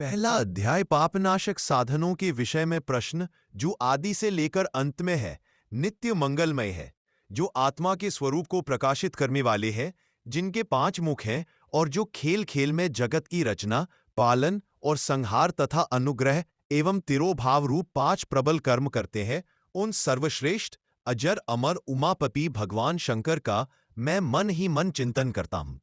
पहला अध्याय पापनाशक साधनों के विषय में प्रश्न जो आदि से लेकर अंत में है, नित्य मंगलमय है, जो आत्मा के स्वरूप को प्रकाशित करने वाले हैं, जिनके 5 मुख हैं और जो खेल खेल में जगत की रचना, पालन और संहार तथा अनुग्रह एवं तिरोभाव रूप 5 प्रबल कर्म करते हैं, उन सर्वश्रेष्ठ अजर अमर उमापति भगवान शंकर का मैं मन ही मन चिंतन करता हूं।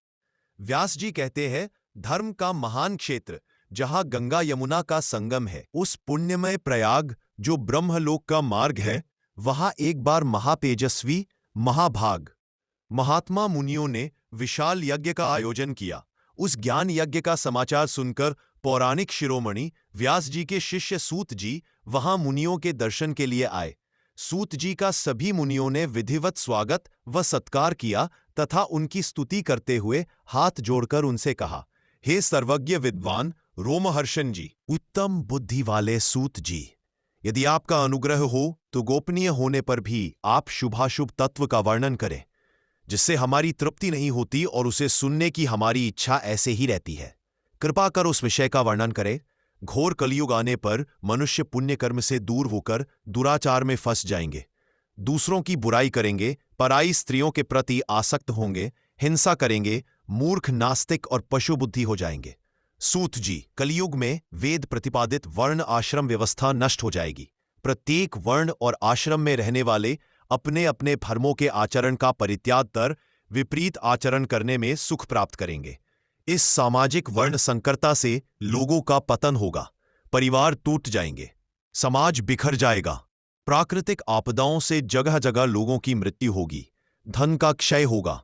व्यास जी कहते हैं, धर्म का महान क्षेत्र जहां गंगा यमुना का संगम है, उस पुण्यमय प्रयाग जो ब्रह्मलोक का मार्ग है, वहां एक बार महातेजस्वी महाभाग महात्मा मुनियों ने विशाल यज्ञ का आयोजन किया। उस ज्ञान यज्ञ का समाचार सुनकर पौराणिक शिरोमणि व्यास जी के शिष्य सूत जी वहां मुनियों के दर्शन के लिए आए। सूत जी का सभी मुनियों ने विधिवत स्वागत व सत्कार किया तथा उनकी स्तुति करते हुए हाथ जोड़कर उनसे कहा, हे सर्वज्ञ विद्वान रोमहर्षण जी, उत्तम बुद्धि वाले सूत जी, यदि आपका अनुग्रह हो तो गोपनीय होने पर भी आप शुभाशुभ तत्व का वर्णन करें, जिससे हमारी तृप्ति नहीं होती और उसे सुनने की हमारी इच्छा ऐसे ही रहती है। कृपा कर उस विषय का वर्णन करें। घोर कलयुग आने पर मनुष्य पुण्य कर्म से दूर होकर दुराचार में फंस जाएंगे, दूसरों की बुराई करेंगे, पराई स्त्रियों के प्रति आसक्त होंगे, हिंसा करेंगे, मूर्ख नास्तिक और पशु बुद्धि हो जाएंगे। सूत जी, कलयुग में वेद प्रतिपादित वर्ण आश्रम व्यवस्था नष्ट हो जाएगी। प्रत्येक वर्ण और आश्रम में रहने वाले अपने अपने धर्मों के आचरण का परित्याग कर विपरीत आचरण करने में सुख प्राप्त करेंगे। इस सामाजिक वर्ण संकरता से लोगों का पतन होगा, परिवार टूट जाएंगे, समाज बिखर जाएगा, प्राकृतिक आपदाओं से जगह जगह लोगों की मृत्यु होगी, धन का क्षय होगा,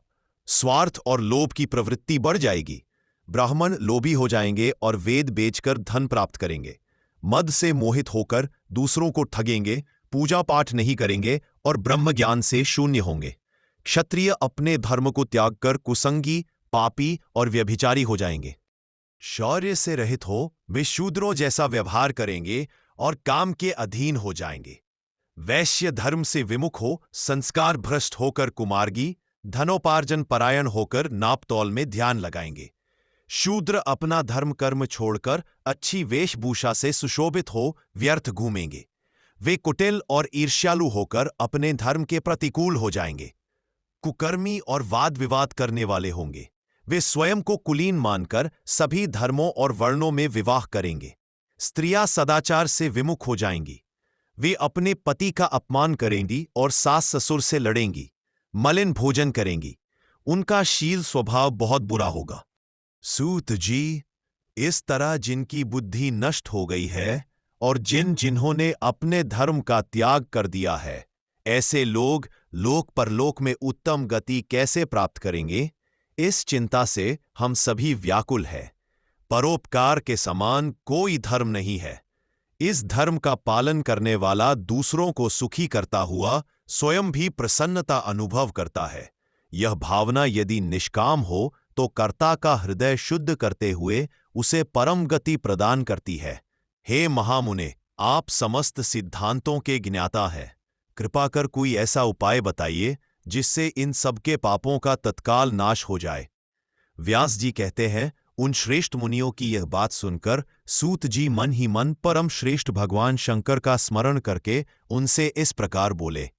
स्वार्थ और लोभ की प्रवृत्ति बढ़ जाएगी, ब्राह्मण लोभी हो जाएंगे और वेद बेचकर धन प्राप्त करेंगे, मद से मोहित होकर दूसरों को ठगेंगे, पूजा पाठ नहीं करेंगे और ब्रह्म ज्ञान से शून्य होंगे। क्षत्रिय अपने धर्म को त्याग कर कुसंगी, पापी और व्यभिचारी हो जाएंगे। शौर्य से रहित हो वे शूद्रों जैसा व्यवहार करेंगे और काम के अधीन हो जाएंगे। वैश्य धर्म से विमुख हो संस्कार भ्रष्ट होकर कुमार्गी, धनोपार्जन परायण होकर नापतौल में ध्यान लगाएंगे। शूद्र अपना धर्म कर्म छोड़कर अच्छी वेशभूषा से सुशोभित हो व्यर्थ घूमेंगे। वे कुटिल और ईर्ष्यालु होकर अपने धर्म के प्रतिकूल हो जाएंगे। कुकर्मी और वाद विवाद करने वाले होंगे। वे स्वयं को कुलीन मानकर सभी धर्मों और वर्णों में विवाह करेंगे। स्त्रियां सदाचार से विमुख हो जाएंगी। वे अपने पति का अपमान करेंगी और सास ससुर से लड़ेंगी, मलिन भोजन करेंगी। उनका शील स्वभाव बहुत बुरा होगा। सूत जी, इस तरह जिनकी बुद्धि नष्ट हो गई है और जिन्होंने अपने धर्म का त्याग कर दिया है, ऐसे लोग लोक परलोक में उत्तम गति कैसे प्राप्त करेंगे? इस चिंता से हम सभी व्याकुल हैं। परोपकार के समान कोई धर्म नहीं है। इस धर्म का पालन करने वाला दूसरों को सुखी करता हुआ स्वयं भी प्रसन्नता अनुभव करता है। यह भावना यदि निष्काम हो तो कर्ता का हृदय शुद्ध करते हुए उसे परम गति प्रदान करती है। हे महामुने, आप समस्त सिद्धांतों के ज्ञाता हैं। कृपा कर कोई ऐसा उपाय बताइए जिससे इन सबके पापों का तत्काल नाश हो जाए। व्यास जी कहते हैं, उन श्रेष्ठ मुनियों की यह बात सुनकर सूत जी मन ही मन परम श्रेष्ठ भगवान शंकर का स्मरण करके उनसे इस प्रकार बोले,